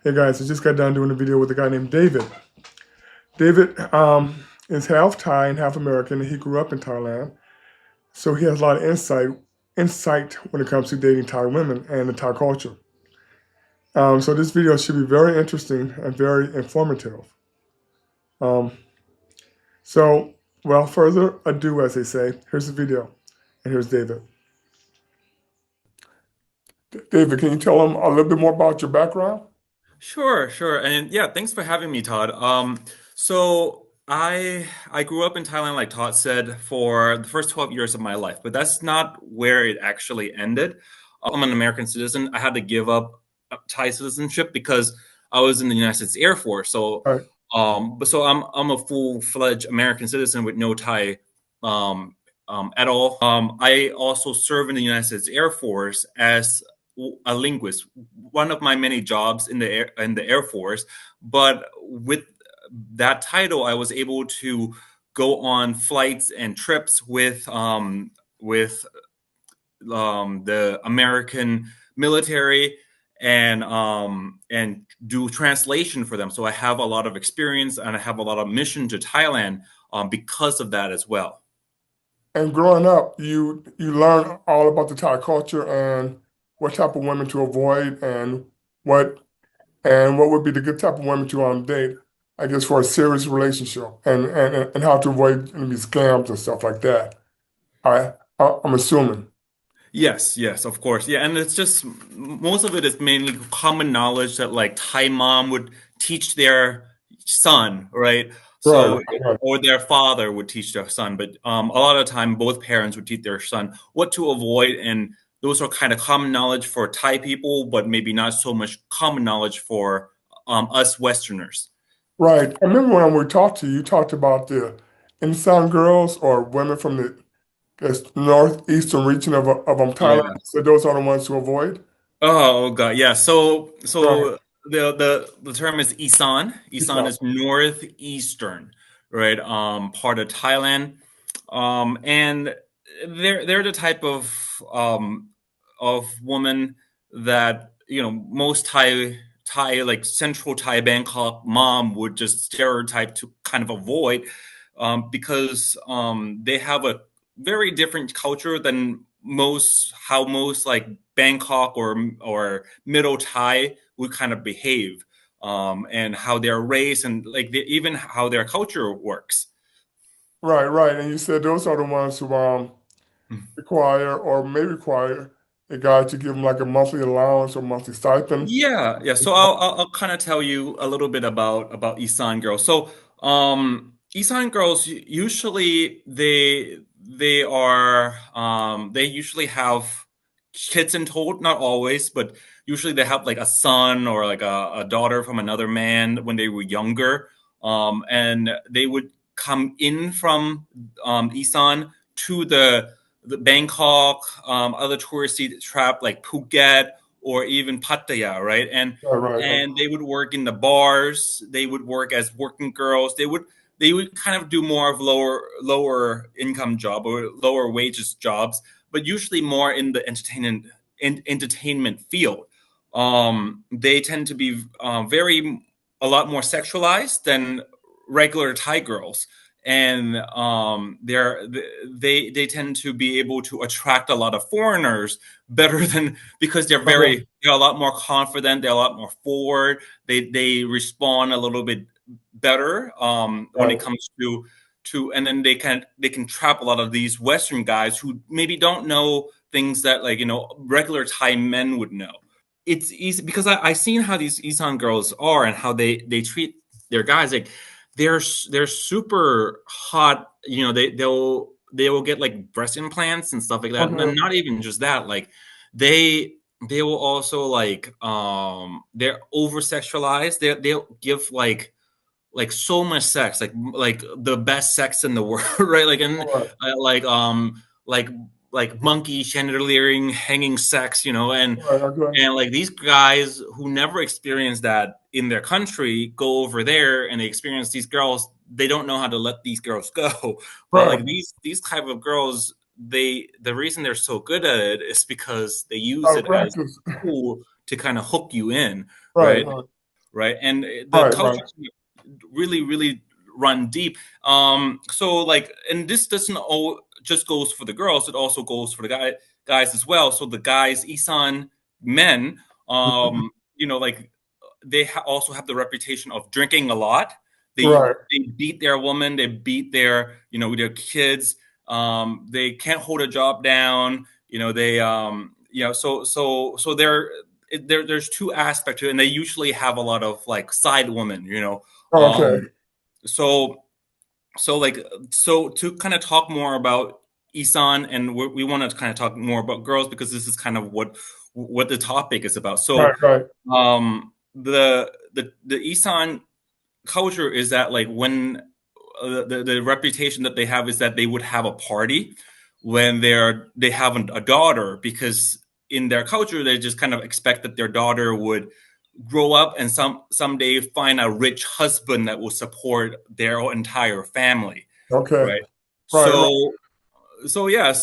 Hey guys, I just got done doing a video with a guy named David. David is half Thai and half American, and he grew up in Thailand. So he has a lot of insight when it comes to dating Thai women and the Thai culture. So this video should be very interesting and very informative. Um, so, without further ado, as they say, here's the video, and here's David. David, can you tell them a little bit more about your background? Sure, sure. And yeah, thanks for having me, Todd. So I grew up in Thailand, like Todd said, for the first 12 years of my life, but that's not where it actually ended. I'm an American citizen. I had to give up Thai citizenship because I was in the United States Air Force. All right. I'm a full-fledged American citizen with no Thai at all. I also serve in the United States Air Force as a linguist, one of my many jobs in the Air Force. But with that title, I was able to go on flights and trips with the American military and do translation for them. So I have a lot of experience and I have a lot of mission to Thailand because of that as well. And growing up, you learn all about the Thai culture and what type of women to avoid what what would be the good type of women to date, I guess, for a serious relationship and how to avoid any scams and stuff like that. I'm assuming. Yes, yes, of course. Yeah, and it's just most of it is mainly common knowledge that like Thai mom would teach their son, right? Right, So, right. or their father would teach their son, but a lot of the time both parents would teach their son what to avoid, and those are kind of common knowledge for Thai people, but maybe not so much common knowledge for us Westerners. Right. I remember when we talked to you, you talked about the Insan girls or women from the guess, northeastern region of Oh Thailand. yeah. So those are the ones to avoid. Oh God, yeah. So Right. so the term is Isan. Isan Isan. is northeastern, right? Part of Thailand. And they're the type of woman that most Thai like central Thai Bangkok mom would just stereotype to kind of avoid, because they have a very different culture than most like Bangkok or Middle Thai would kind of behave, and how they're raised and like even how their culture works. Right, right. And you said those are the ones who require or may require a guy to give them like a monthly allowance or monthly stipend. Yeah, yeah. So I'll kind of tell you a little bit about Isan girls. So Isan girls usually they usually have kids in total, not always, but usually they have like a son or like a daughter from another man when they were younger. And they would come in from Isan to the Bangkok, other touristy trap like Phuket or even Pattaya, right? Right, right, right. And they would work in the bars. They would work as working girls. They would kind of do more of lower income job or lower wages jobs, but usually more in the entertainment field. They tend to be very a lot more sexualized than regular Thai girls, and they tend to be able to attract a lot of foreigners better than because Okay. they're a lot more confident, they're a lot more forward, they respond a little bit better when it Right. comes to and then they can trap a lot of these Western guys who maybe don't know things that like regular Thai men would know. It's easy because I seen how these Isan girls are and how they treat their guys. Like they're super hot. They will get like breast implants and stuff like that. And Okay. not even just that. Like they they will also like they're over sexualized. They'll give like so much sex, like the best sex in the world, right? Like and All right. like like monkey chandeliering, hanging sex, All right. Okay. and like these guys who never experienced that in their country go over there and they experience these girls. They don't know how to let these girls go. But Right. like these type of girls, the reason they're so good at it is because they use Out of it as practice. a tool to kind of hook you in, Right. right? Right. right? And the Right, right, culture really, really run deep. So like, and this doesn't all just goes for the girls; it also goes for the guys as well. So the guys, Isan men, mhm, like they also have the reputation of drinking a lot. right, They beat their woman, they beat their their kids. They can't hold a job down. They so there's two aspects to it, and they usually have a lot of like side women. okay, So like to kind of talk more about Isan, and we want to kind of talk more about girls because this is kind of what the topic is about. right, So right, the Isan culture is that like when the reputation that they have is that they would have a party when they have a daughter, because in their culture they just kind of expect that their daughter would grow up and someday find a rich husband that will support their entire family, okay, right? right, right, So yeah,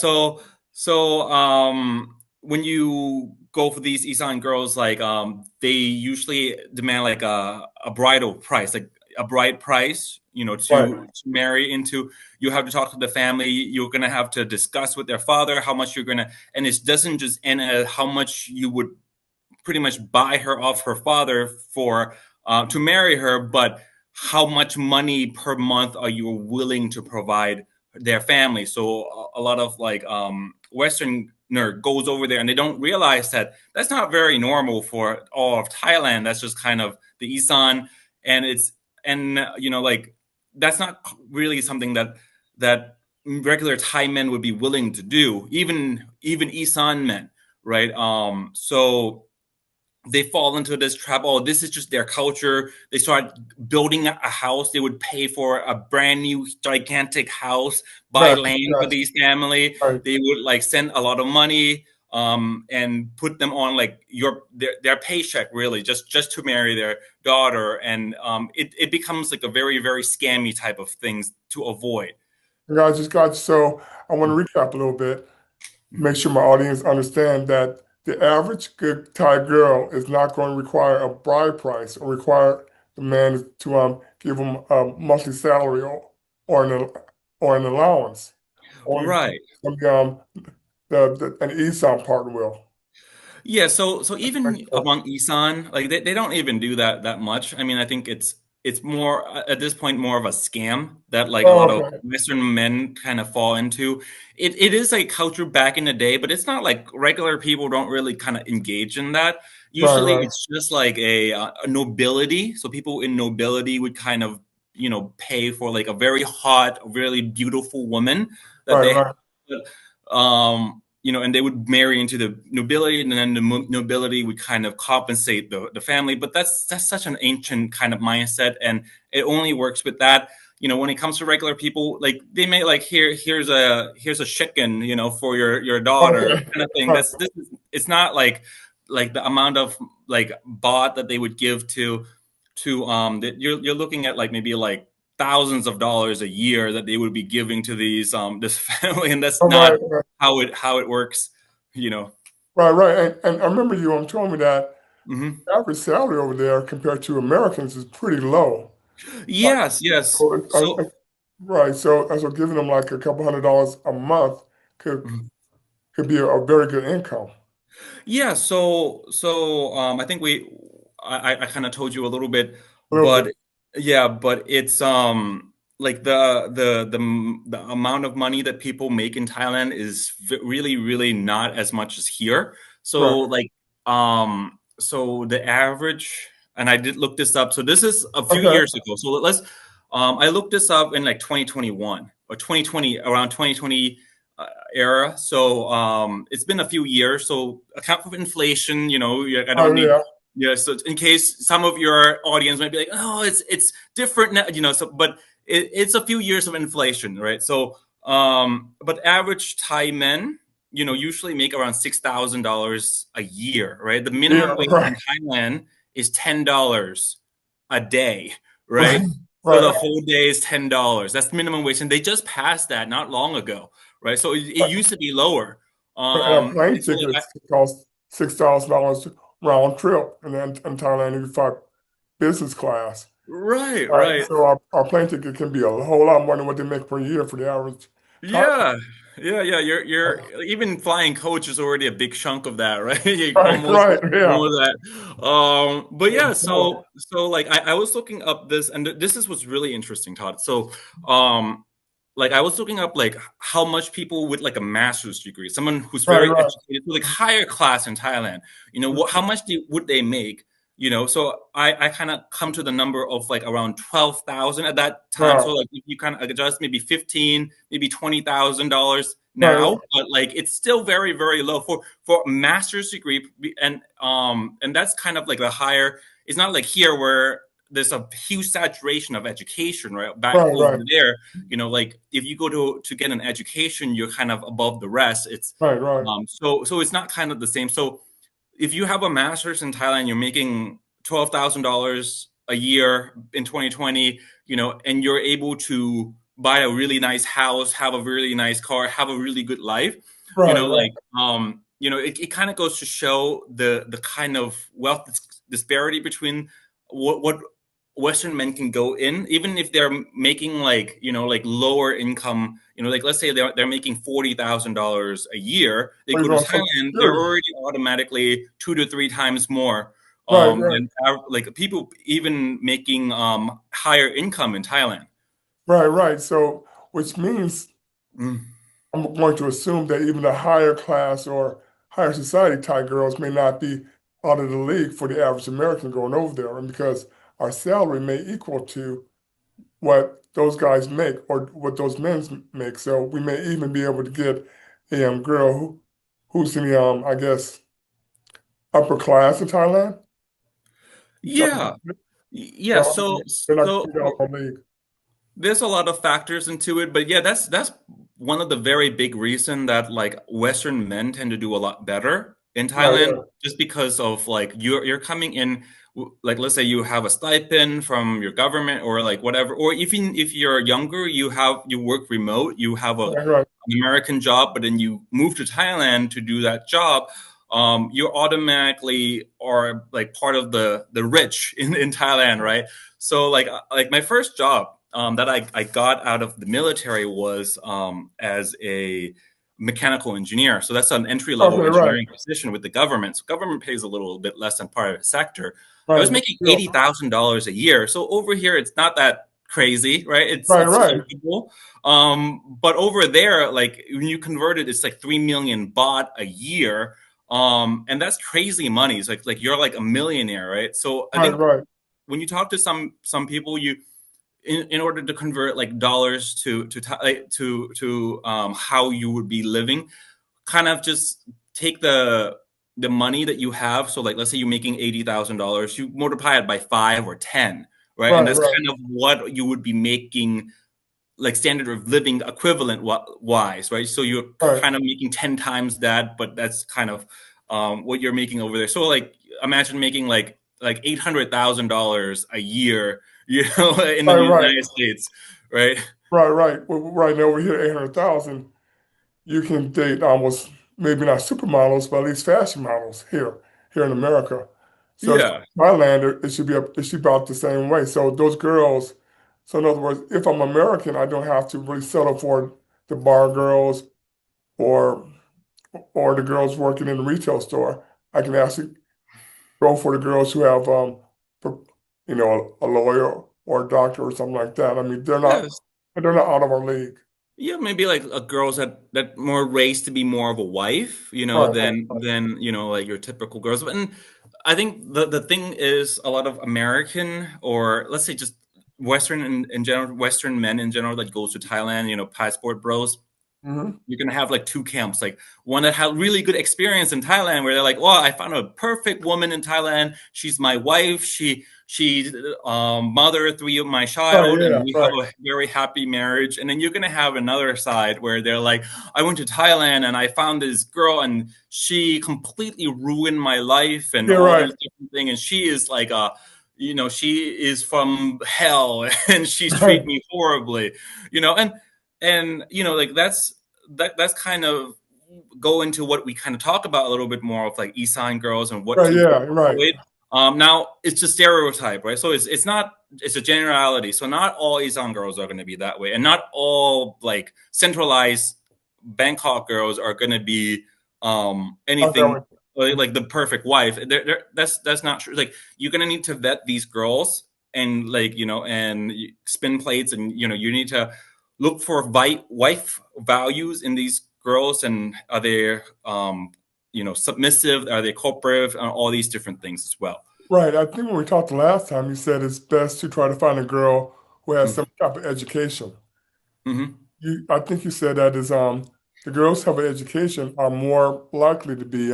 when you go for these Isan girls, like they usually demand like a bridal price, like a bride price, right. to marry into. You have to talk to the family. You're gonna have to discuss with their father how much you're gonna, and it doesn't just end at how much you would pretty much buy her off her father for to marry her, but how much money per month are you willing to provide their family? So a lot of like Westerner goes over there and they don't realize that that's not very normal for all of Thailand. That's just kind of the Isan, and it's and like that's not really something that regular Thai men would be willing to do, even Isan men, right? So they fall into this trap. Oh, this is just their culture. They start building a house. They would pay for a brand new gigantic house, buy Gotcha, land for gotcha, these family. right. They would like send a lot of money and put them on like their paycheck, really, just to marry their daughter. And it becomes like a very, very scammy type of things to avoid. Gotcha. So I want to recap a little bit, make sure my audience understand that the average good Thai girl is not going to require a bride price or require the man to give him a monthly salary or an allowance. Only Right. an ESOP partner will. Yeah, so even among Isan, like they don't even do that much. I mean, I think it's more at this point more of a scam that like a Oh, lot of okay. Western men kind of fall into. It is a culture back in the day, but it's not like regular people don't really kind of engage in that. Right, Usually, right, it's just like a nobility. So people in nobility would kind of pay for like a very hot, really beautiful woman that right, they right. have. And they would marry into the nobility, and then the nobility would kind of compensate the family. But that's such an ancient kind of mindset, and it only works with that. When it comes to regular people, like they may like here's a chicken, for your daughter Okay. kind of thing. Right, It's not like the amount of like baht that they would give to that you're looking at like maybe like thousands of dollars a year that they would be giving to this family, and that's all not right, right, how it works, you know. right, right. And I remember you told me that Hmm. the average salary over there compared to Americans is pretty low. Like, Yes, yes. so So right. So giving them like a couple $100 a month could mhm. could be a very good income. Yeah, so I think I kind of told you a little bit, A little bit. but yeah, but it's like the amount of money that people make in Thailand is really, really not as much as here. So Right. like so the average, and I did look this up. So this is a few Okay. years ago. So let's I looked this up in like 2021 or 2020, around 2020 era. So it's been a few years. So account for inflation. I Oh don't need. yeah. Yeah. So in case some of your audience might be like, oh, it's different now. So but it's a few years of inflation, right? So but average Thai men, usually make around $6,000 a year, right? The Yeah. minimum wage in Right. Thailand is $10 a day, Right. right? So the Right. whole day is $10. That's minimum wage, and they just passed that not long ago, right? So it Right. used to be lower. And a plane And so ticket costs $6,000 round trip, and then in Thailand, 85. business class. Right, Right. right. So our plane ticket can be a whole lot more than what they make per year for the average Thai. Yeah. Yeah, yeah. You're even flying coach is already a big chunk of that, right? You Right, almost right, yeah. more that. But yeah, More. so like I was looking up this, and this is what's really interesting, Todd. So, um, like I was looking up like how much people with like a master's degree, someone who's Right, very right. educated, so like higher class in Thailand, what how much would they make? So I kind of come to the number of like around 12,000 at that time. So Wow. like if you kind of adjust maybe 15, maybe $20,000 Right, right, now, but like it's still very, very low for a master's degree. And that's kind of like the higher, it's not like here where there's a huge saturation of education, right? Back right, over right, there, like if you go to get an education, you're kind of above the rest. It's right, right, so it's not kind of the same. So if you have a master's in Thailand, you're making $12,000 a year in 2020, and you're able to buy a really nice house, have a really nice car, have a really good life, right, right, it kind of goes to show the kind of wealth disparity between what Western men can go in, even if they're making like lower income, like let's say they're making $40,000 a year, they Or go you're to on Social Thailand, they're Security. already automatically 2 to 3 times more Right, right, than like people even making higher income in Thailand. right, right. So, which means Mm. I'm going to assume that even the higher class or higher society Thai girls may not be out of the league for the average American going over there. And because our salary may equal to what those guys make or what those men make. So we may even be able to get a girl who's in the, I guess, upper class in Thailand. So Yeah, yeah. so So they're not so completely out of our league. there's a lot of factors into it, but yeah, that's one of the very big reason that like Western men tend to do a lot better in Right, Thailand, right, just because of like you're coming in, like let's say you have a stipend from your government or like whatever, or even if you're younger, you work remote, you have right, right, an American job, but then you move to Thailand to do that job. You automatically are like part of the rich in Thailand, right? So like my first job that I got out of the military was as a mechanical engineer. So that's an entry okay, level right, engineering position with the government. So government pays a little bit less than private sector. I was right, but making still, $80,000 a year. So over here, it's not that crazy, right? right, It's right, comfortable. But over there, like when you convert it, it's like 3 million baht a year. And that's crazy money. It's like you're like a millionaire, right? So I right, think right, when you talk to some people, in order to convert like dollars to how you would be living, kind of just take the money that you have. So like let's say you're making $80,000, you multiply it by 5 or 10, right? And right, that's right, kind of what you would be making like standard of living equivalent wise, right? So you're right, kind of making 10 times that, but that's kind of what you're making over there. So like imagine making like $800,000 a year, in the right, right, United States, right? right, right. Well, right now over here, 800,000. You can date almost maybe not supermodels, but at least fashion models here in America. So if Yeah. Thailand, it should be about the same way. So those girls, so in other words, if I'm American, I don't have to really settle for the bar girls or the girls working in the retail store. I can actually go for the girls who have pro- a lawyer or a doctor or something like that. I mean, Yes. they're not out of our league. Yeah, maybe like a girls that more raised to be more of a wife, Right, right, than like your typical girls. And I think the thing is a lot of American, or let's say just Western in general, Western men in general that goes to Thailand, passport bros, hmm you're gonna have like two camps, like one that had really good experience in Thailand, where they're like, "Well, I found a perfect woman in Thailand. She's my wife. She mothered three of my right, child, and yeah, we have right, a very happy marriage." And then you're gonna have another side where they're like, "I went to Thailand and I found this girl, and she completely ruined my life, and yeah, all right, these different things. And she is like she is from hell, and she's treated right. me horribly, and like that's kind of go into what we kind of talk about a little bit more of like Isan girls and what Right, to yeah, right. avoid. Now it's a stereotype, right? So it's not, it's a generality. So not all Isan girls are going to be that way, and not all like centralized Bangkok girls are going to be anything Okay. like the perfect wife. That's not true. Like you're going to need to vet these girls and like and spin plates, and you need to look for wife values in these girls, and are they submissive, are they cooperative, and all these different things as well. Right. I think when we talked the last time, you said it's best to try to find a girl who has some type of education. Mm-hmm. I think you said that is the girls who have an education are more likely to be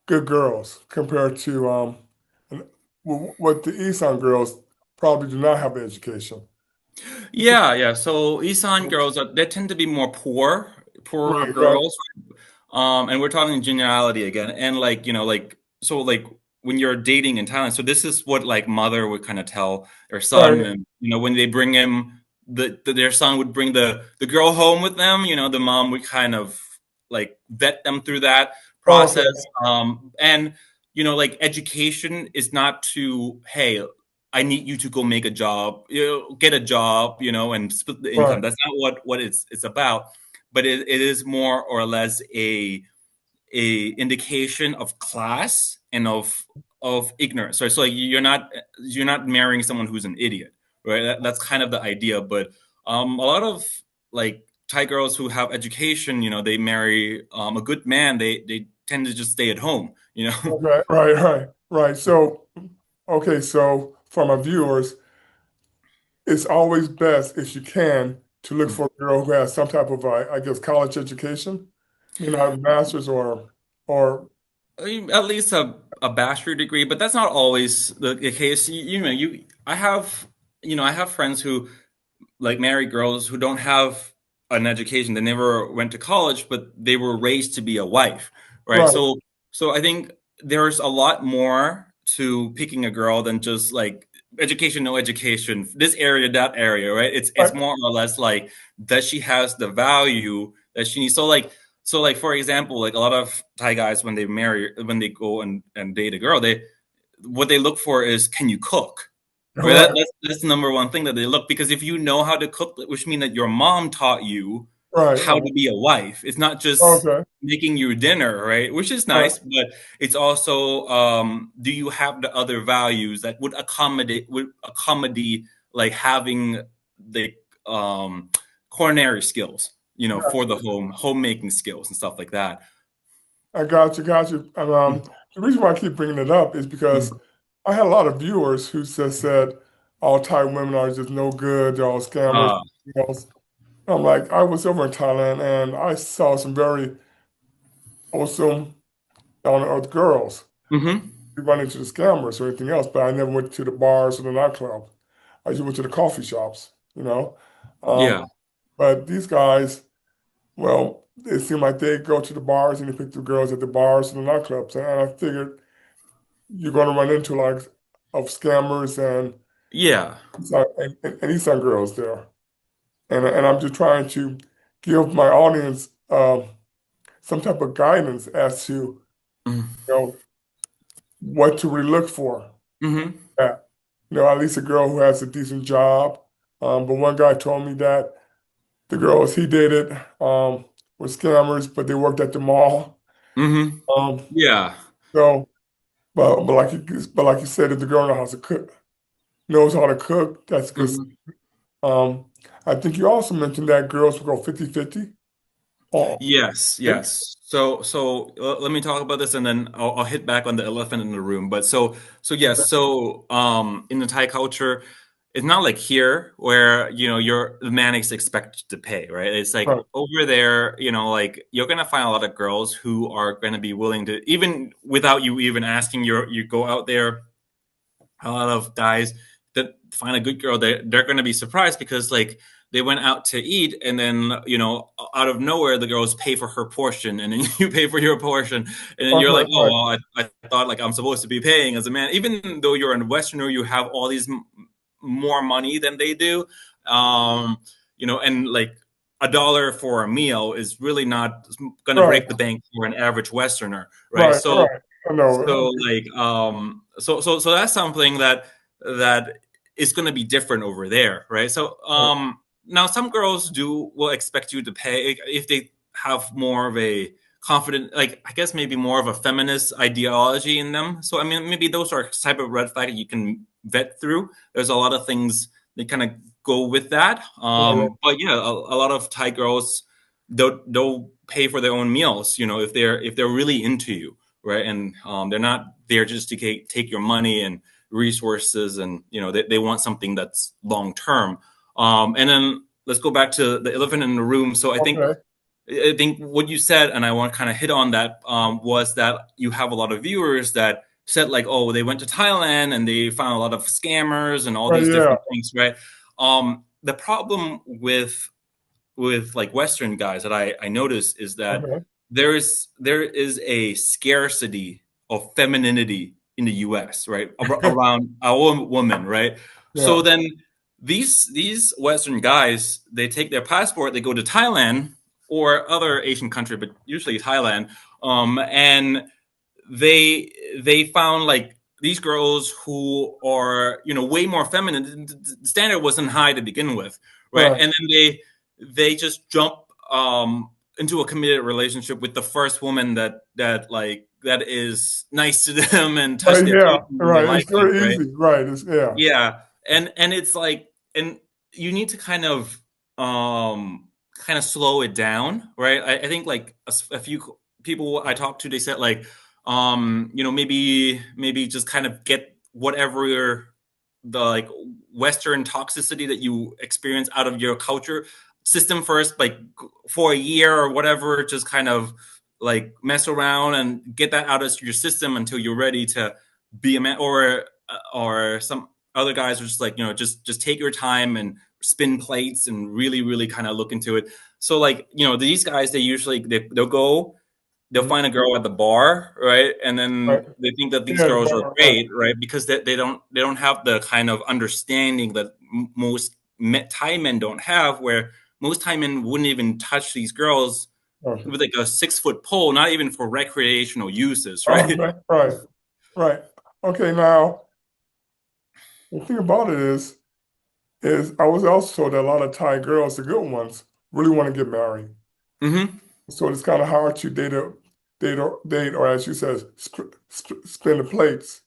good girls compared to and what the Eastern girls probably do not have an education. Yeah. So Isan girls they tend to be more poorer Right, right, girls. And we're talking generality again, and like so like when you're dating in Thailand, so this is what like mother would kind of tell their son, right. and when they bring him, their son would bring the girl home with them. The mom would kind of like vet them through that Oh, process, okay. and like education is not to, hey, I need you to go make a job, get a job, and split the income. Right. That's not what it's about. But it is more or less a indication of class and of ignorance. So it's like you're not marrying someone who's an idiot, right? That's kind of the idea. But a lot of like Thai girls who have education, they marry a good man. They tend to just stay at home, Okay. Right, right, right. So, okay, so for my viewers, it's always best if you can to look for a girl who has some type of, I guess, college education, a master's or I mean, at least a bachelor degree, but that's not always the case. I have friends who like marry girls who don't have an education. They never went to college, but they were raised to be a wife, right? right, So I think there's a lot more to picking a girl than just like education, no education, this area, that area, right? It's right, more or less like that she has the value that she needs. So like for example, like a lot of Thai guys when they go and date a girl, what they look for is, can you cook? Right? right, That's the number one thing that they look, because if you know how to cook, which means that your mom taught you right, how right. to be a wife. It's not just Okay, making you dinner, right? Which is right. nice, but it's also, do you have the other values that would accommodate like having the culinary skills, for the homemaking skills and stuff like that. I got you, got you. And the reason why I keep bringing it up is because Mhm. I had a lot of viewers who just said all Thai women are just no good, they're all scammers. Uh, Else. I'm like, I was over in Thailand and I saw some very awesome down to earth girls. mhm. We run into the scammers or anything else, but I never went to the bars or the nightclub. I just went to the coffee shops. Um, Yeah. but these guys, well, it seemed like they go to the bars and they pick the girls at the bars and the nightclubs. And I figured you're going to run into like of scammers Yeah. and Eastern girls there. And I'm just trying to give my audience some type of guidance as to Mhm. what to really look for. Mhm. Yeah. At least a girl who has a decent job. But one guy told me that the girls he dated were scammers, but they worked at the mall. Mhm. Um, Yeah. so, but like you said, if the girl knows how to cook, that's good. Mhm. Um, I think you also mentioned that girls will go 50-50. Oh, Yes, okay. yes. So let me talk about this, and then I'll hit back on the elephant in the room. But so yes, so in the Thai culture, it's not like here where the man is expected to pay, right? It's like Right, over there, like you're gonna find a lot of girls who are gonna be willing to, even without you even asking, you go out there, a lot of guys that find a good girl, they're going to be surprised because like they went out to eat, and then out of nowhere the girls pay for her portion, and then you pay for your portion, and then you're okay, like, oh right, well, I thought like I'm supposed to be paying as a man, even though you're a Westerner, you have all these more money than they do, um and like $1 for a meal is really not going to right, break the bank for an average Westerner, right? right, so right. I know. so like so that's something that is going to be different over there, right? So Right. now some girls will expect you to pay if they have more of a confident, like I guess maybe more of a feminist ideology in them. So I mean, maybe those are type of red flag you can vet through. There's a lot of things that kind of go with that. Right. But yeah, a lot of Thai girls they'll pay for their own meals, if they're really into you, right? And they're not there just to take your money and resources, and they want something that's long term. And then let's go back to the elephant in the room. So Okay. I think what you said, and I want to kind of hit on that, was that you have a lot of viewers that said like, oh, they went to Thailand and they found a lot of scammers and all Right. these Yeah. different things, right? The problem with like Western guys that I notice is that Okay. there is a scarcity of femininity in the U.S., right, around our woman, right? So Yeah. then these Western guys, they take their passport, they go to Thailand or other Asian country, but usually Thailand, and they found like these girls who are way more feminine. The standard wasn't high to begin with, right? Right. And then they just jump into a committed relationship with the first woman that is nice to them and touch Right. their Yeah. toes and they Right. It's like it, very right? easy. Right. It's yeah. Yeah, and it's like, and you need to kind of slow it down, right? I think like a few people I talked to, they said like, maybe just kind of get whatever the like Western toxicity that you experience out of your culture system first, like for a year or whatever, just kind of like mess around and get that out of your system until you're ready to be a man, or some other guys are just like, just take your time and spin plates and really really kind of look into it. So like, these guys, they usually they'll Mhm. find a girl at the bar, right? And Right. then they think that these Yeah. The girls are bar. Right. great, right? Because they don't have the kind of understanding that most Thai men don't have, where most Thai men wouldn't even touch these girls Okay. with like a 6 foot pole, not even for recreational uses, right? Okay. Right. Right. Okay. Now the thing about it is I was also told that a lot of Thai girls, the good ones, really want to get married. Hmm. So it's kind of hard to date, or as you said, spin the plates.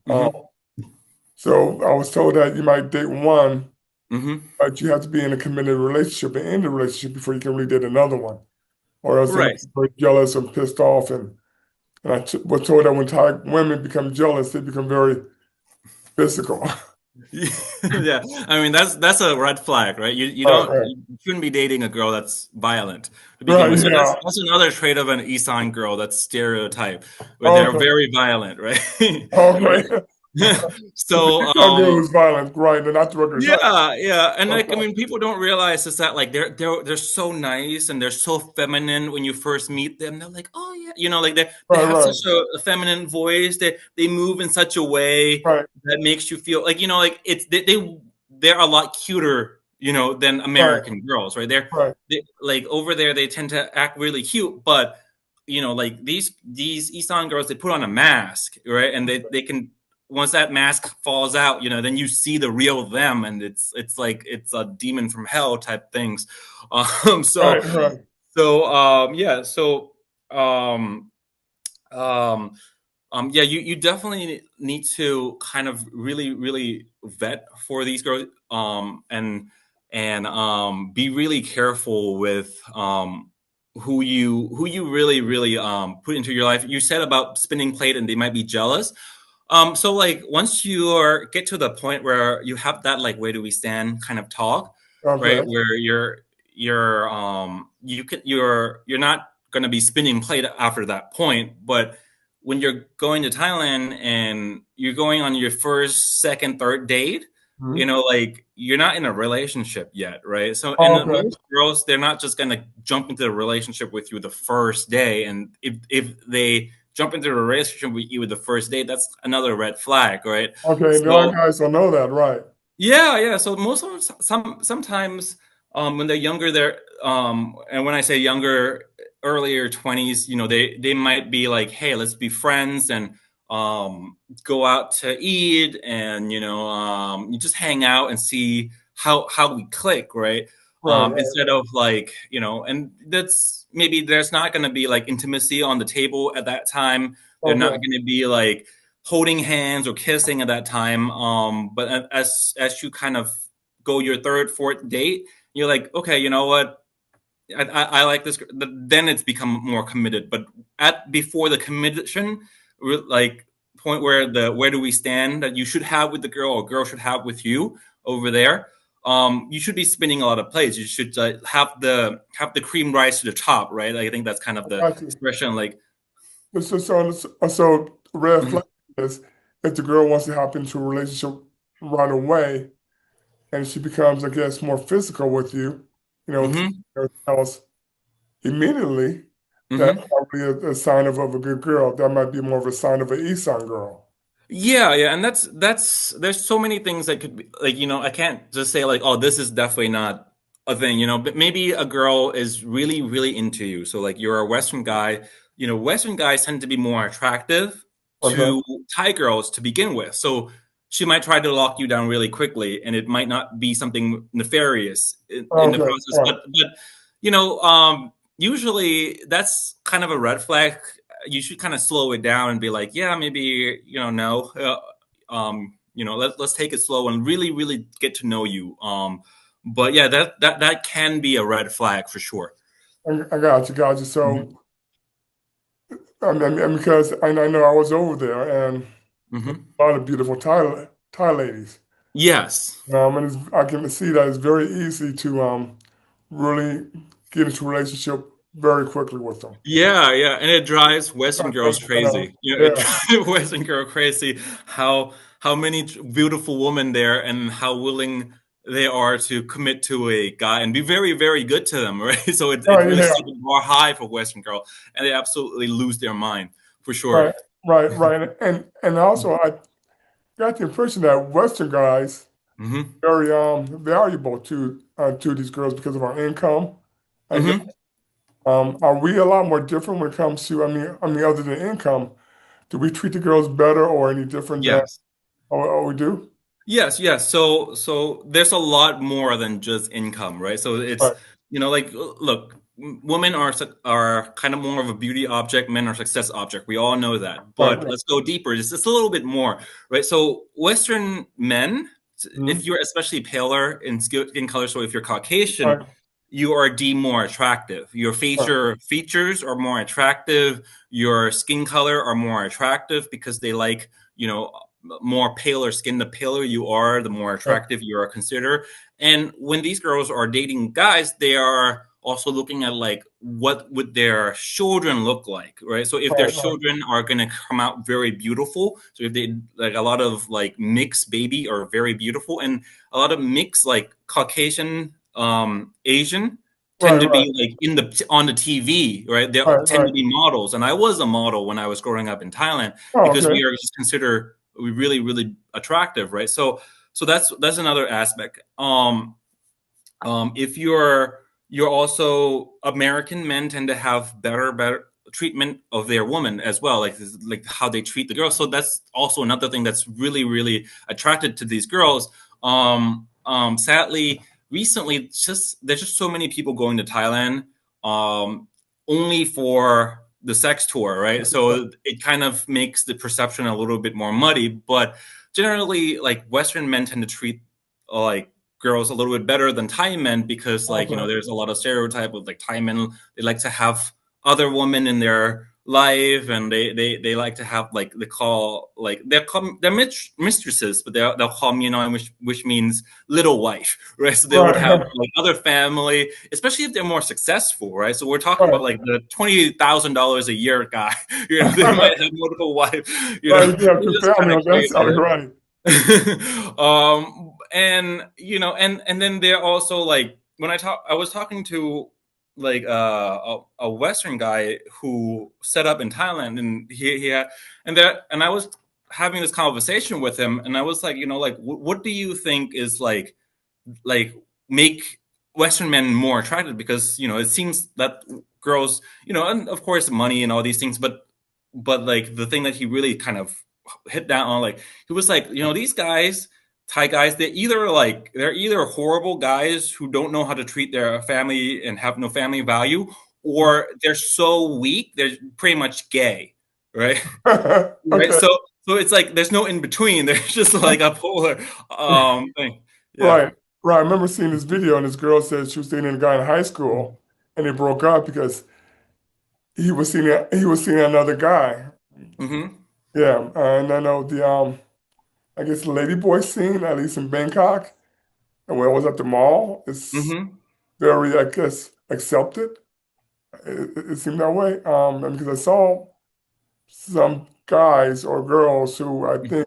Um, Hmm. so I was told that you might date one, Hmm. but you have to be in a committed relationship and end the relationship before you can really date another one, or else they're gonna Right. be very jealous and pissed off. And was told that when Thai women become jealous, they become very physical. Yeah, I mean that's a red flag, right? Right, right, You shouldn't be dating a girl that's violent to begin right. with. So Yeah. that's another trait of an Isan girl that's stereotype, where they're Okay. very violent, right? Right. Okay. So the So Eastern girl is violent, right? And not the regular Thai. yeah, yeah, and like I Okay. mean, people don't realize is that like they're so nice and they're so feminine when you first meet them. They're like, oh yeah, like they Right, have such right, a feminine voice. They move in such a way right, that makes you feel like like it's they're a lot cuter than right, American girls, right? right. Like over there they tend to act really cute, but like these Isan girls, they put on a mask, right? And they can, once that mask falls out, then you see the real them, and it's like it's a demon from hell type things. Um, so Right, right. yeah, so um, um, yeah, you definitely need to kind of really really vet for these girls, and be really careful with who you really really put into your life. You said about spinning plate, and they might be jealous. So like once you get to the point where you have that like where do we stand kind of talk, right? Okay. Where you're not gonna be spinning plate after that point, but when you're going to Thailand and you're going on your first, second, third date, Mhm. like you're not in a relationship yet, right? So, and Okay. most girls, they're not just gonna jump into the relationship with you the first day. And if they jump into a relationship with you the first date, that's another red flag, right? Okay. The other So guys don't know that, right? yeah, yeah. So most of them, sometimes when they're younger, and when I say younger, earlier 20s, they might be like, hey, let's be friends, and go out to eat, and you just hang out and see how we click, right? Right, right. Instead of like, and that's maybe there's not going to be like intimacy on the table at that time. They're not Okay. going to be like holding hands or kissing at that time. But as you kind of go your third, fourth date, you're like, okay, you know what? I like this. Then it's become more committed. But at before the commission, like point where where do we stand that you should have with the girl or girl should have with you over there. You should be spinning a lot of plates. You should have the cream rise to the top, right? I think that's kind of I the got you. expression. Like, So red mhm, flag is if the girl wants to hop into a relationship right away and she becomes, I guess, more physical with you, to mhm, everything else immediately, that's mhm. probably a sign of a good girl. That might be more of a sign of an Eastern girl. Yeah, yeah, and that's there's so many things that could be like, I can't just say like, oh, this is definitely not a thing, but maybe a girl is really, really into you. So like you're a Western guy, Western guys tend to be more attractive Okay. to Thai girls to begin with. So she might try to lock you down really quickly, and it might not be something nefarious in the Okay. process. All right. But usually that's kind of a red flag. You should kind of slow it down and be like, yeah, maybe, no, let's take it slow and really, really get to know you. But yeah, that can be a red flag for sure. I got you. Got you. So, Hmm. and because I know I was over there and Hmm. a lot of beautiful Thai ladies. Yes. And I can see that it's very easy to really get into a relationship very quickly with them. Yeah, yeah, and it drives Western girls crazy. It Yeah, drives Western girl crazy how many beautiful women there and how willing they are to commit to a guy and be very, very good to them, right? So it right, really yeah, sets the bar high for Western girl, and they absolutely lose their mind for sure. right, right. And also I got the impression that Western guys Hmm. very valuable to these girls because of our income. I guess Hmm. are we a lot more different when it comes to I mean other than income? Do we treat the girls better or any different than Yes. we do? Yes, yes. So there's a lot more than just income, right? So it's Right, like, look, women are kind of more of a beauty object, men are success object. We all know that. right, But right. let's go deeper, just a little bit more, right? So Western men, if Mhm. you're especially paler in skin color, so if you're Caucasian, Right, you are deemed more attractive. Your right, facial features are more attractive. Your skin color are more attractive because they like, more paler skin. The paler you are, the more right, attractive you are considered. And when these girls are dating guys, they are also looking at like what would their children look like, right? So if their right, right, children are going to come out very beautiful, so if they like a lot of like mixed baby are very beautiful, and a lot of mixed like Caucasian, Asian tend right, to right, be like in the on the TV, right? They right, tend to right. be models, and I was a model when I was growing up in Thailand Oh, because okay. we are just considered we really, really attractive, right? So that's another aspect. If you're also American men tend to have better treatment of their woman as well, like how they treat the girls. So that's also another thing that's really, really attracted to these girls. Sadly, recently, there's just so many people going to Thailand, only for the sex tour, right? So it kind of makes the perception a little bit more muddy. But generally, like Western men tend to treat like girls a little bit better than Thai men because, like, Okay. there's a lot of stereotype of like Thai men, they like to have other women in their life, and they like to have like they call like they're mistresses, but they'll call me, which means little wife, right? So they would Right, have right, like other family, especially if they're more successful, right? So we're talking about right. like the $20,000 a year guy. They might have multiple wives. Right, you have two It's just kind family of on that crazy, side, right? right? And and then they're also like when I was talking to like a Western guy who set up in Thailand, and he had and I was having this conversation with him, and I was like, like what do you think is like make Western men more attractive? Because it seems that girls, and of course money and all these things, but but like the thing that he really kind of hit down on, like he was like, these guys, Thai guys, they're either horrible guys who don't know how to treat their family and have no family value, or they're so weak they're pretty much gay, right? Right. Okay. So it's like there's no in between. There's just like a polar thing. Yeah. Right. Right. I remember seeing this video, and this girl said she was dating a guy in high school, and they broke up because he was seeing another guy. Mm-hmm. Yeah, and I know I guess the lady boy scene, at least in Bangkok, and when I was at the mall, it's Mm-hmm. very, I guess, accepted. It seemed that way. And because I saw some guys or girls who I think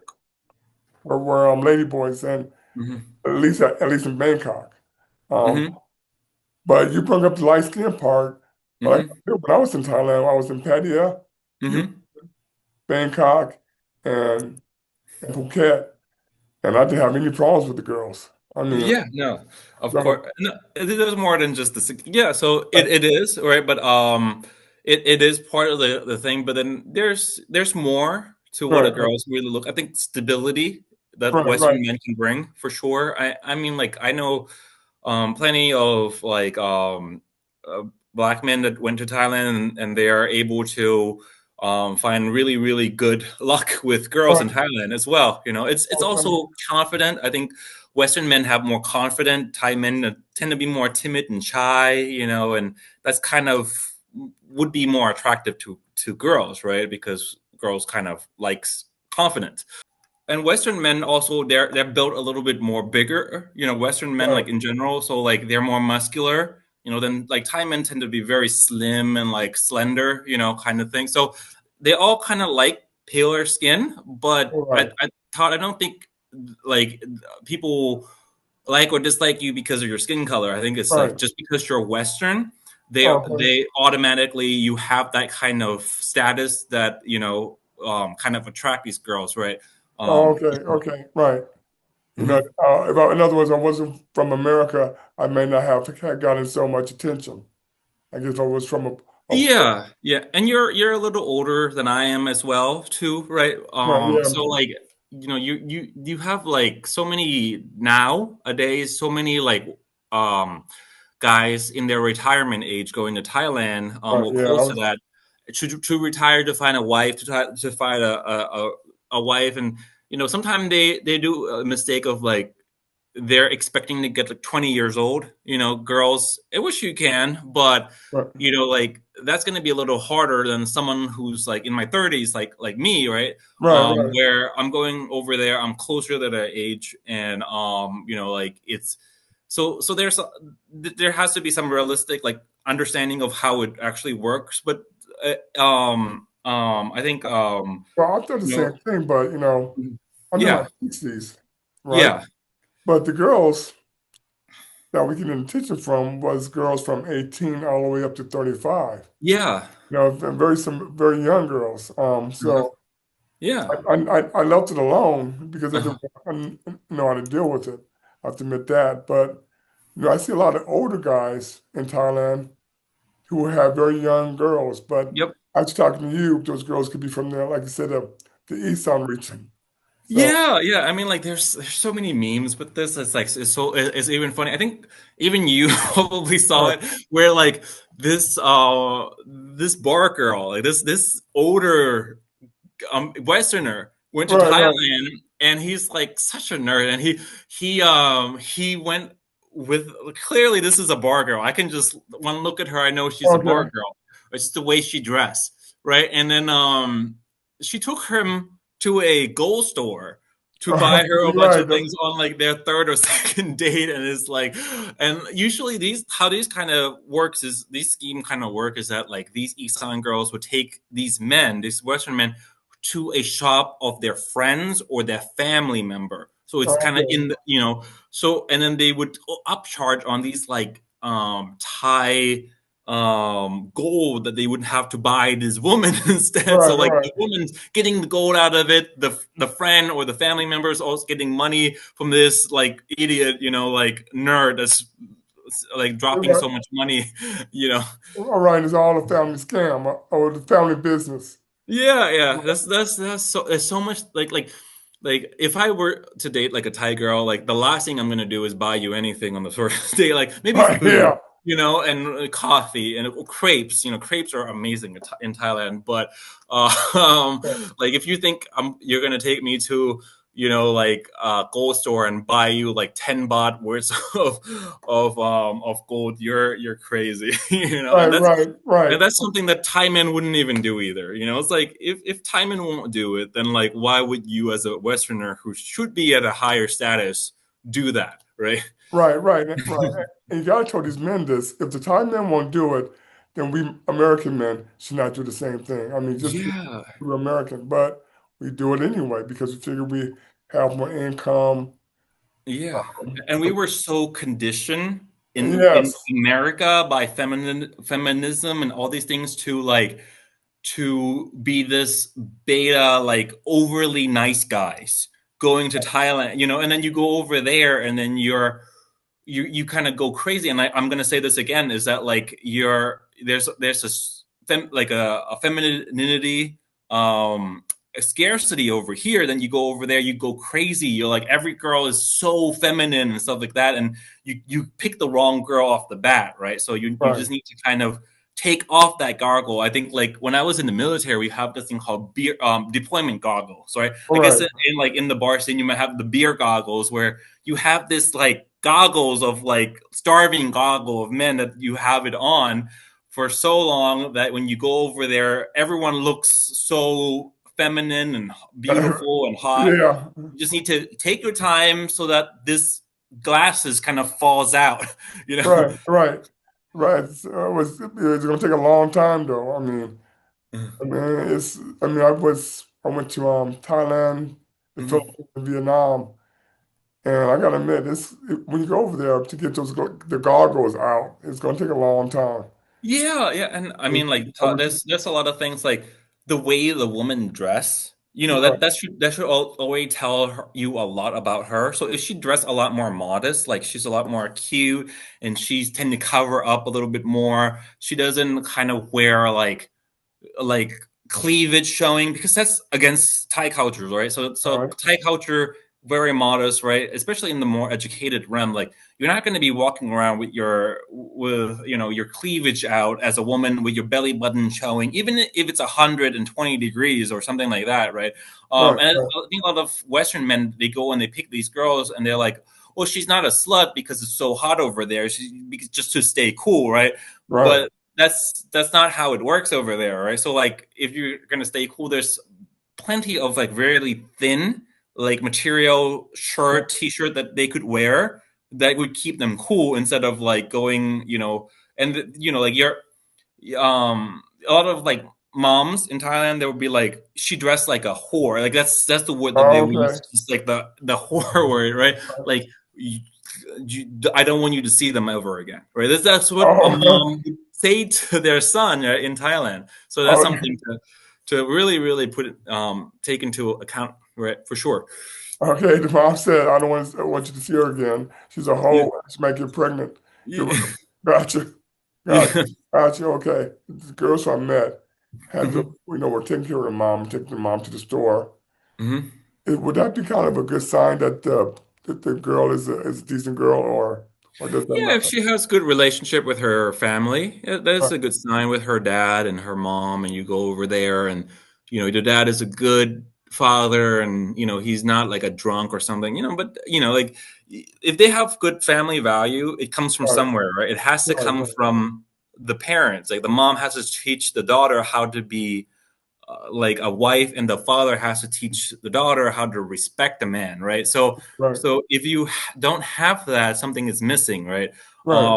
were lady boys, and Mm-hmm. at least in Bangkok. Um, Mm-hmm. but you brought up the light skin part. But like Mm-hmm. when I was in Thailand, I was in Pattaya, Mm-hmm. Bangkok, and Phuket, and I didn't have any problems with the girls. I mean, Yeah, no, of so, course. No, there's more than just yeah, so it is, right? But it is part of the thing, but then there's more to what a right, right, girl's really look. I think stability that right, right, Western men can bring for sure. I mean, like I know plenty of like uh, black men that went to Thailand, and they are able to find really really good luck with girls in right. Thailand as well. It's Okay, also confident. I think Western men have more confident. Thai men tend to be more timid and shy. And that's kind of would be more attractive to girls, right? Because girls kind of likes confidence. And Western men also they're built a little bit more bigger. Western men right, like in general, so like they're more muscular. Than like Thai men tend to be very slim and like slender. Kind of thing. So they all kind of like paler skin, but all I, right, I thought I don't think like people like or dislike you because of your skin color. I think it's like right. just because you're Western, they Okay, they automatically you have that kind of status that kind of attract these girls, right? okay, For sure. okay, right. Mhm. In other words, I wasn't from America, I may not have had gotten so much attention. I guess I was from a Yeah, yeah, and you're a little older than I am as well, too, right? right, yeah, So like, you have like so many nowadays, so many like guys in their retirement age going to Thailand, right, or yeah. I close to was that, to retire to find a wife, to find a wife, and sometimes they do a mistake of like they're expecting to get like 20 years old. Girls, I wish you can, but right, like that's going to be a little harder than someone who's like in my 30s, like me, right? right, right. Where I'm going over there, I'm closer to that age, and like it's so there has to be some realistic like understanding of how it actually works, but I think Well, I thought the you same know thing, but I'm in my yeah, 60s, right? yeah, But the girls that we getting attention from was girls from 18 all the way up to 35. yeah, Some very young girls. uh-huh, So yeah, I left it alone because I uh-huh. didn't know how to deal with it. I have to admit that. But I see a lot of older guys in Thailand who have very young girls. But Yep. I was talking to you, those girls could be from there, like I said, the Eastern region. So Yeah, yeah. I mean, like, there's so many memes with this. It's like it's even funny. I think even you probably saw right, it, where like this bar girl, like this older Westerner went to right, right. Thailand, and he's like such a nerd, and he went with clearly this is a bar girl. I can just one look at her, I know she's a bar Okay. girl. It's just the way she dressed, right? And then she took him to a gold store to buy her a bunch Right. of things on like their third or second date, and it's like, and usually these kind of works is these scheme kind of work is that like these East Island girls would take these Western men to a shop of their friends or their family member. So it's kind of Okay. in the, so, and then they would upcharge on these like Thai gold that they would have to buy this woman instead. Right, So like right. the woman's getting the gold out of it, the friend or the family member is also getting money from this like idiot, like nerd that's like dropping Right. so much money, you know. All right, it's all a family scam or the family business. Yeah, yeah. That's so there's so much like if I were to date like a Thai girl, like the last thing I'm gonna do is buy you anything on the first date, like maybe Right, food, yeah. and coffee and crepes. Crepes are amazing in Thailand, but like if you think you're gonna take me to like a gold store and buy you like 10 baht worth of gold, you're crazy, Right, and right, right, that's something that Thai men wouldn't even do either. It's like if Thai men won't do it, then like why would you, as a Westerner who should be at a higher status, do that, right? right, right. And you gotta tell these men this. If the Thai men won't do it, then we American men should not do the same thing. I mean, just because Yeah, we're American, but we do it anyway because we figure we have more income. yeah. And we were so conditioned in Yes. America by feminism and all these things to be this beta, like overly nice guys going to Thailand, and then you go over there and then you kind of go crazy. And I'm going to say this again, is that like there's like a femininity, a scarcity over here. Then you go over there, you go crazy. You're like, every girl is so feminine and stuff like that, and you pick the wrong girl off the bat, right? So you Right, just need to kind of take off that goggle. I think like when I was in the military, we have this thing called deployment goggles. Right? I guess right, in the bar scene, you might have the beer goggles, where you have this like goggles of like starving goggle of men that you have it on for so long that when you go over there, everyone looks so feminine and beautiful and hot. yeah. You just need to take your time so that this glasses kind of falls out, you know. Right, right, right. It's gonna take a long time though. I went to Thailand, the Mhm. Philippines, and Vietnam, and I gotta admit, when you go over there to get the goggles out, it's gonna take a long time. Yeah, yeah, and I mean, like, I went to, there's a lot of things like the way the woman dress. right, That should always tell you a lot about her. So if she dressed a lot more modest, like she's a lot more cute, and she's tend to cover up a little bit more. She doesn't kind of wear like cleavage showing, because that's against Thai culture, right? all So right, Thai culture very modest, right? Especially in the more educated realm, like you're not going to be walking around with your cleavage out as a woman with your belly button showing, even if it's 120 degrees or something like that, right? right, And right, I think a lot of Western men, they go and they pick these girls and they're like, well, she's not a slut because it's so hot over there. She's just to stay cool, right? right, But that's not how it works over there, right? So like if you're gonna stay cool, there's plenty of like really thin like material right, t-shirt that they could wear that would keep them cool, instead of like going, and like you're a lot of like moms in Thailand, they would be like, she dressed like a whore. Like that's the word that they oh, would use, okay, just like the whore word, right? Like you, I don't want you to see them ever again, right? That's what a oh, mom would say to their son, right, in Thailand. So that's okay, something to really really take into account, right, for sure. okay. The mom said, I want you to see her again. She's a Yeah, hoe. She might get pregnant. yeah, You're right. Gotcha, gotcha, yeah. gotcha. Okay, the girls who I met had to, Mhm. were taking care of the mom, taking the mom to the store. Mhm. Would that be kind of a good sign that the girl is a decent girl, or does that Yeah, not? if she has good relationship with her family, that's Right, a good sign, with her dad and her mom, and you go over there and the dad is a good father, and he's not like a drunk or something, but like if they have good family value, it comes from right, somewhere, right? It has to right, come right, from the parents. Like the mom has to teach the daughter how to be like a wife, and the father has to teach the daughter how to respect the man, right? So right, so if you don't have that, something is missing, right? right,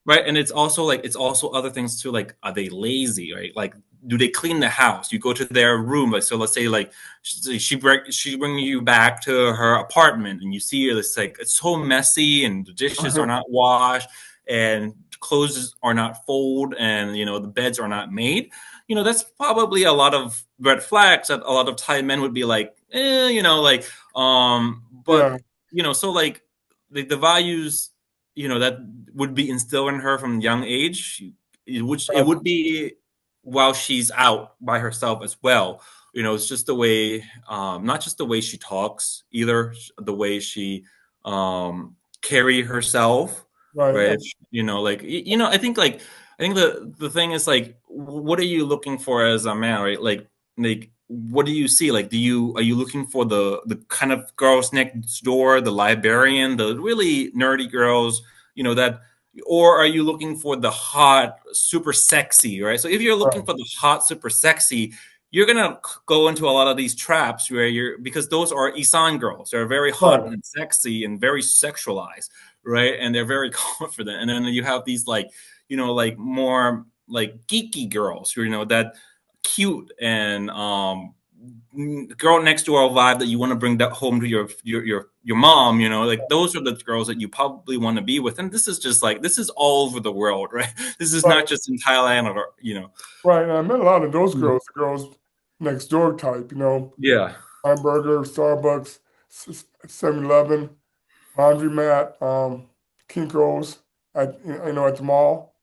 Right, and it's also like it's also other things too, like are they lazy, right? Like do they clean the house? You go to their room, like, so let's say like she bring you back to her apartment and you see it's like it's so messy and the dishes are right, not washed and clothes are not folded and the beds are not made. That's probably a lot of red flags that a lot of Thai men would be like, like, but yeah, so like the values, that would be instilled in her from a young age, it would gotcha. be while she's out by herself as well. It's just the way, not just the way she talks either, the way she carry herself, Right. right? Like I think the thing is like, what are you looking for as a man, right? Like what do you see? Like, are you looking for the kind of girls next door, the librarian, the really nerdy girls, that, or are you looking for the hot, super sexy, right? So if you're looking Right. for the hot, super sexy, you're gonna go into a lot of these traps where because those are Isan girls. They're very hot Right. and sexy and very sexualized, right? And they're very confident. And then you have these like, like more like geeky girls, that cute and girl next door vibe that you want to bring that home to your mom, like those are the girls that you probably want to be with. And this is just like, this is all over the world, right? This is not Right. just in Thailand or Right. And I met a lot of those Mm. girls, the girls next door type, Yeah. hamburger, Starbucks, 7-Eleven, laundromat, Kinko's at the mall.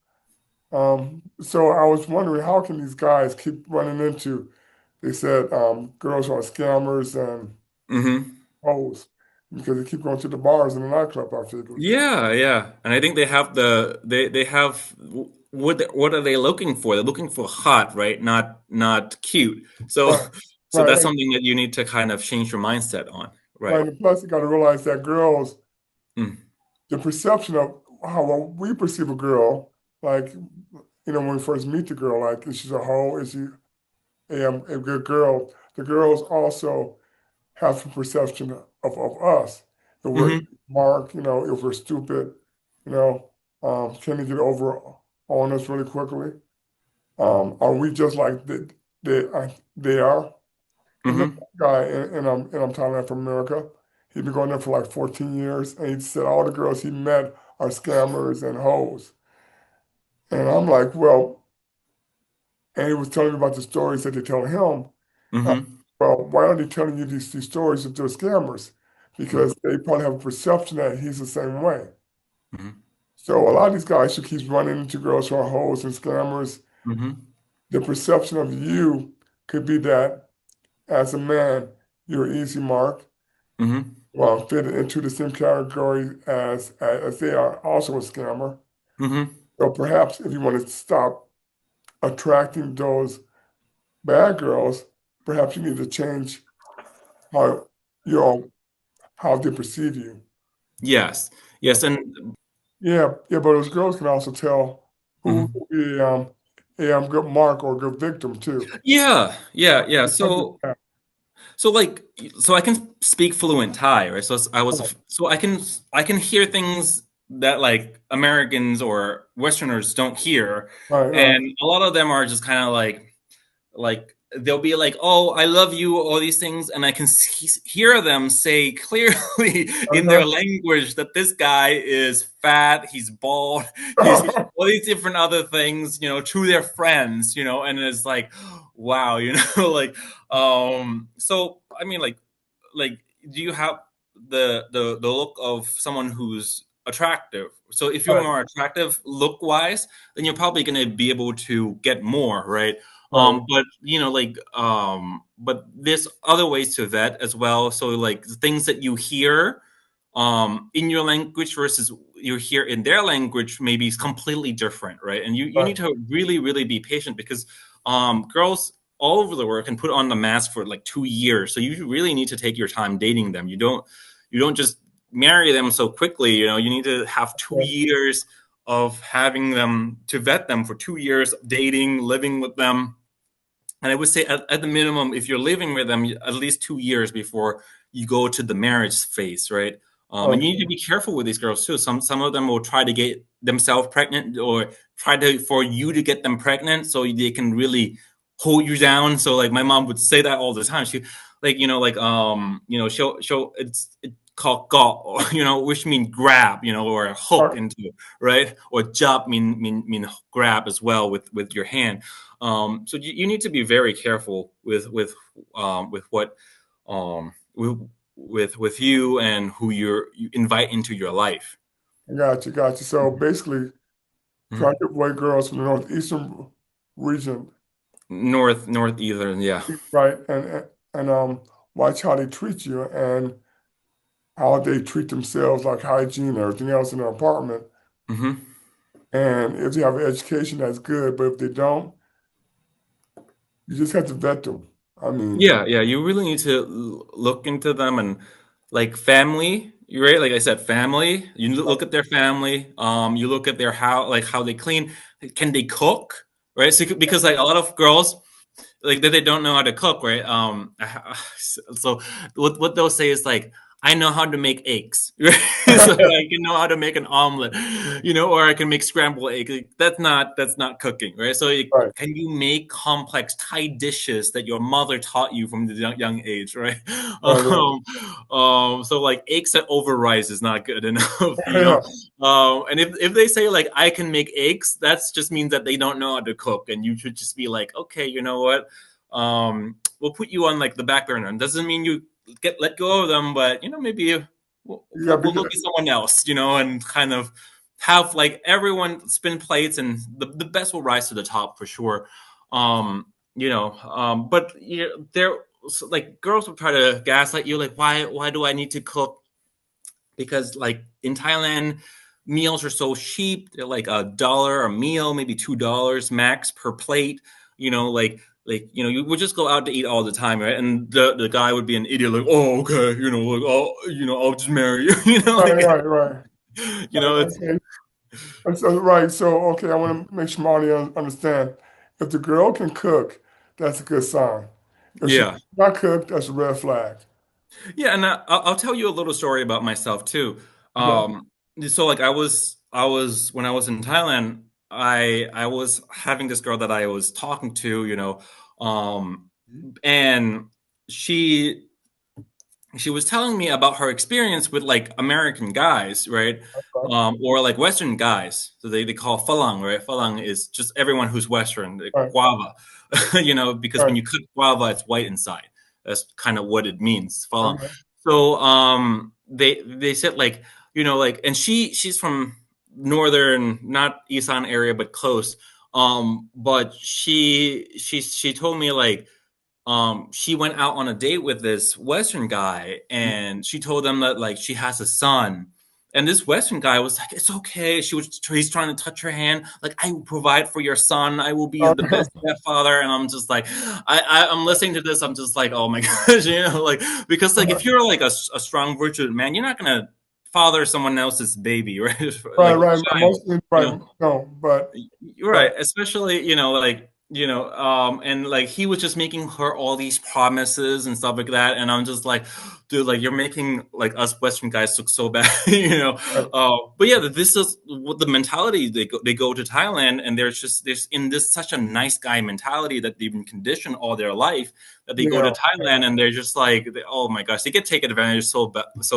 So I was wondering, how can these guys keep running into, they said, girls are scammers and Hmm. hoes because they keep going to the bars and the nightclub, I figure. Yeah, yeah. And I think they have, what are they looking for? They're looking for hot, right? Not cute. So Right. so Right. that's something that you need to kind of change your mindset on, right? Right. And plus, you got to realize that girls, Mm. the perception of how we perceive a girl, like, when we first meet the girl, like, is she a hoe? Is she a good girl? The girls also have some perception of us. If we're Hmm. smart, if we're stupid, can they get over on us really quickly? Are we just like they are? Because Hmm. that guy in Thailand from America, he'd been going there for like 14 years, and he said all the girls he met are scammers and hoes. And I'm like, well, and he was telling me about the stories that they tell him. Uh, Hmm. well, why are they telling you these stories if they're scammers? Because they probably have a perception that he's the same way. Hmm. So a lot of these guys who keeps running into girls who are hoes and scammers, Hmm. the perception of you could be that as a man, you're an easy mark, Hmm. well, fit into the same category as they are also a scammer. Hmm. So perhaps if you want to stop attracting those bad girls, perhaps you need to change how you how they perceive you. Yes. Yeah, Yes. And yeah, but those girls can also tell who mhm. a good mark or good victim too. Yeah, yeah, yeah. Because of that. So like, so I can speak fluent Thai, right? So so I can hear things that like Americans or Westerners don't hear, Right, right. and a lot of them are just kind of like they'll be like, "Oh, I love you," all these things, and I can hear them say clearly in their Uh-huh. language that this guy is fat, he's bald, he's all these different other things, to their friends, and it's like, wow, like, so I mean, like, do you have the look of someone who's attractive? So if you're Right, more attractive look wise, then you're probably going to be able to get more, right? right, But but there's other ways to vet as well. So like things that you hear in your language versus you hear in their language maybe is completely different, right? And you right. need to really, really be patient because girls all over the world can put on the mask for like 2 years. So you really need to take your time dating them. You don't just marry them so quickly. You need to have two Okay. years of having them to vet them for 2 years, dating, living with them. And I would say at the minimum, if you're living with them, at least 2 years before you go to the marriage phase, right? And you need to Okay. be careful with these girls too. Some of them will try to get themselves pregnant or try to for you to get them pregnant so they can really hold you down. So like my mom would say that all the time. She like she'll it's called got which mean grab or All hook right. into it, right? Or jab mean grab as well with your hand. So you need to be very careful with what with you and who you invite into your life. Got you. So basically, try Mhm. to avoid girls from the northeastern region North either. Yeah. right? And watch how they treat you and how they treat themselves, like hygiene and everything else in their apartment. Hmm. And if they have an education, that's good. But if they don't, you just have to vet them. I mean, Yeah, yeah, you really need to look into them and like family, you're right? Like I said, family. You look at their family. You look at their how they clean. Can they cook? Right? So, because like a lot of girls, like that they don't know how to cook, right? So what they'll say is like, I know how to make eggs, right? So I can know how to make an omelet, or I can make scrambled eggs. Like, that's not cooking, right? So right, can you make complex Thai dishes that your mother taught you from the young age, right? right, right. So like eggs that over rice is not good enough, Yeah, and if they say like I can make eggs, that just means that they don't know how to cook, and you should just be like, okay, you know what? We'll put you on like the back burner. And doesn't mean you get let go of them, but maybe you gotta be we'll look at someone else, and kind of have like everyone spin plates, and the best will rise to the top for sure. But there, so, like girls will try to gaslight you, like why do I need to cook? Because like in Thailand, meals are so cheap. They're like $1 a meal, maybe $2 max per plate. You would just go out to eat all the time, right? And the guy would be an idiot, like, oh, okay, like, oh, I'll just marry you, right, like, right, right, right. it's Okay. So, right. So, okay, I want to make sure Marty understand. If the girl can cook, that's a good sign. If she yeah. not cook, that's a red flag. Yeah, and I'll tell you a little story about myself too. Okay. So like I was when I was in Thailand, I was having this girl that I was talking to, and she she was telling me about her experience with like American guys, right? Right, Or like Western guys. So they call falang, right? Falang is just everyone who's Western, like right, guava, because when right. you cook guava, it's white inside. That's kind of what it means, falang. Okay. So they said like, and she's from northern, not Isan area, but close. But she told me like she went out on a date with this Western guy, and she told them that like she has a son. And this Western guy was like, "It's okay." He's trying to touch her hand, like, "I will provide for your son. I will be the Okay. best stepfather." And I'm just like, I'm listening to this. I'm just like, "Oh my gosh," like because like if you're like a strong, virtuous man, you're not gonna father someone else's baby, right? Right, Like right. child, Mostly, you right. know. No, but You're right, right, especially and like he was just making her all these promises and stuff like that, and I'm just like, dude, like you're making like us Western guys look so bad, right. But yeah, this is what the mentality they go to Thailand, and there's in this such a nice guy mentality that they've been conditioned all their life that they go Yeah, to Thailand and they're just like, oh my gosh, they get taken advantage so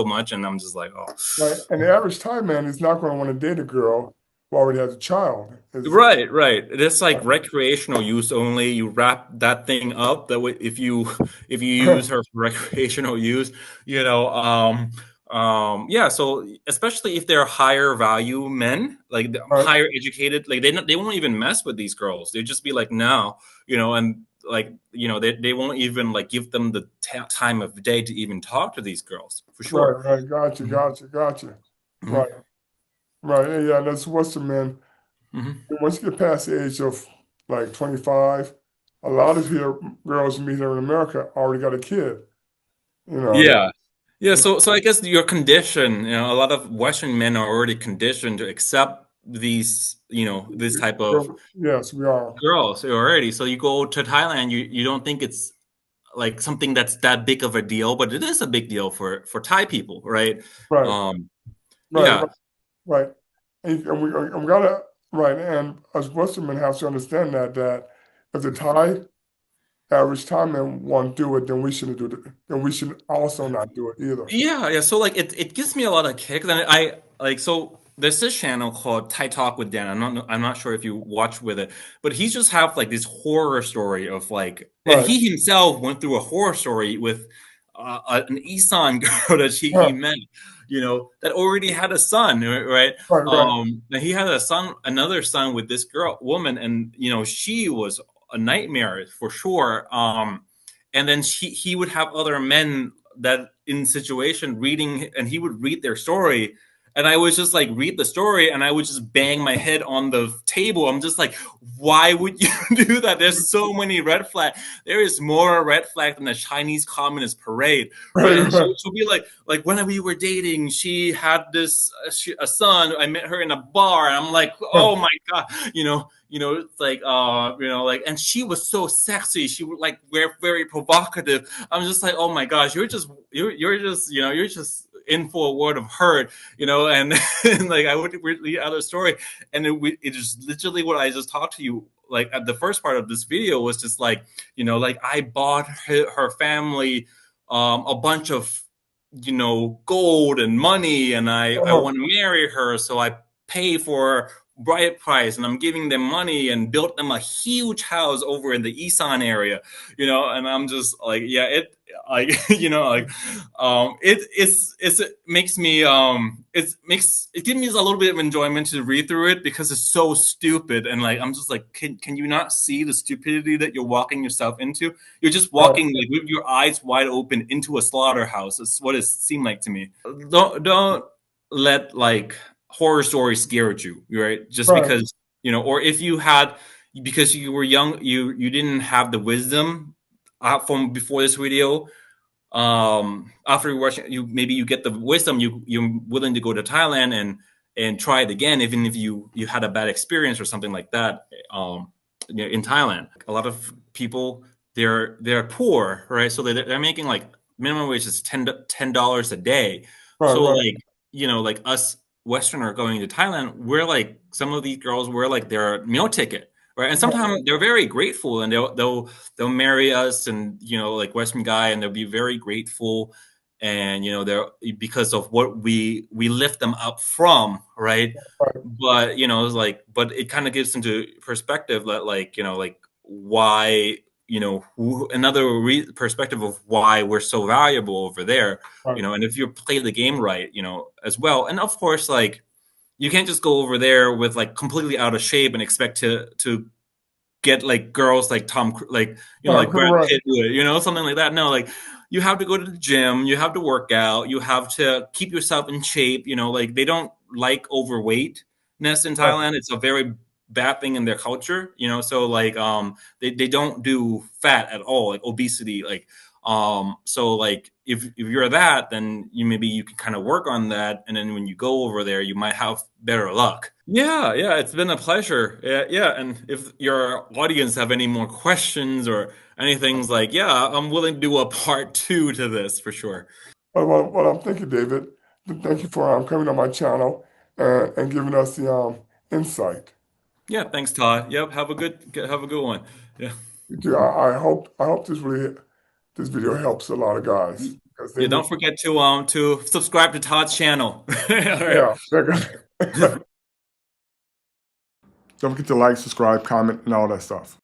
much, and I'm just like, oh. right. And the average Thai man is not going to want to date a girl who already has a child. Is Right, right. It's like recreational use only. You wrap that thing up that way if you use her for recreational use, yeah. So especially if they're higher value men, like the right, higher educated, like they won't even mess with these girls. They just be like, no, and like they won't even like give them the time of day to even talk to these girls for right, sure. right. Gotcha, Mhm. gotcha, gotcha. Right, Mhm. right. Yeah, that's Western men. Mhm. Once you get past the age of like 25, a lot of here girls you meet here in America already got a kid. You know, Yeah. Yeah, so I guess you're conditioned, a lot of Western men are already conditioned to accept this type of yes, we are. girls already. So you go to Thailand, you don't think it's like something that's that big of a deal, but it is a big deal for Thai people, right? Right, Um, right, yeah. right, right. And we gotta right. And us Western men have to understand that if the Thai average Thai man won't do it, then we shouldn't do it. Then we should also not do it either. Yeah, yeah. So like it gives me a lot of kicks, and I like so there's this channel called Thai Talk with Dan. I'm not sure if you watch with it, but he just have like this horror story of like, and Right, he himself went through a horror story with an Isan girl that he huh, met, that already had a son, right? right, right, And he had another son with this woman, and she was. a nightmare for sure. And then he would have other men that in situation reading, and he would read their story, and I would just like read the story, and I would just bang my head on the table. I'm just like, why would you do that? There's so many red flags. There is more red flag than the Chinese Communist parade, right? Right, And right. she'll be like when we were dating, she had this a son. I met her in a bar, and I'm like, oh my god, it's like, like, and she was so sexy. She would like wear very provocative. I'm just like, oh my gosh, you're just, you're just in for a word of hurt, and, and like I would read the other story, and it is literally what I just talked to you. Like at the first part of this video was just like, like I bought her family a bunch of, gold and money, and I Uh-huh. want to marry her, so I pay for bride price, and I'm giving them money and built them a huge house over in the Isan area, and I'm just like, yeah, it like, like, it makes me, it gives me a little bit of enjoyment to read through it because it's so stupid, and like I'm just like, can you not see the stupidity that you're walking yourself into? You're just Right. walking like with your eyes wide open into a slaughterhouse. It's what it seemed like to me. Don't let like horror stories scare you, right? Just Right. because, or if you had, because you were young, you didn't have the wisdom from before this video. After watching, you maybe you get the wisdom, you're willing to go to Thailand and try it again, even if you had a bad experience or something like that. In Thailand, a lot of people, they're poor, right? So they're making like minimum wage is $10 a day. Right. So Right. like, like us Westerner going to Thailand, we're like, some of these girls were like their meal ticket, right? And Right. sometimes they're very grateful, and they'll marry us, and like Western guy, and they'll be very grateful, and they're because of what we lift them up from, right? Right. But it's like, but it kind of gives into perspective that like, like why, another perspective of why we're so valuable over there, Right. and if you play the game right, as well. And of course, like, you can't just go over there with like completely out of shape and expect to get like girls like like, Right. like Brad Right. Pitt would, something like that. No, like, you have to go to the gym, you have to work out, you have to keep yourself in shape. Like, they don't like overweightness in Right. Thailand. It's a very bad thing in their culture. So like, they don't do fat at all, like obesity, like, so like if you're that, then maybe you can kind of work on that, and then when you go over there, you might have better luck. Yeah, it's been a pleasure. Yeah, and if your audience have any more questions or anything, like, yeah, I'm willing to do a part two to this for sure. Well, I'm thank you, David. Thank you for coming on my channel and giving us the insight. Yeah, thanks, Todd. Yep, have a good one. Yeah. You too. I hope this video helps a lot of guys because they Yeah, need. don't forget to subscribe to Todd's channel. All right. Yeah. Don't forget to like, subscribe, comment, and all that stuff.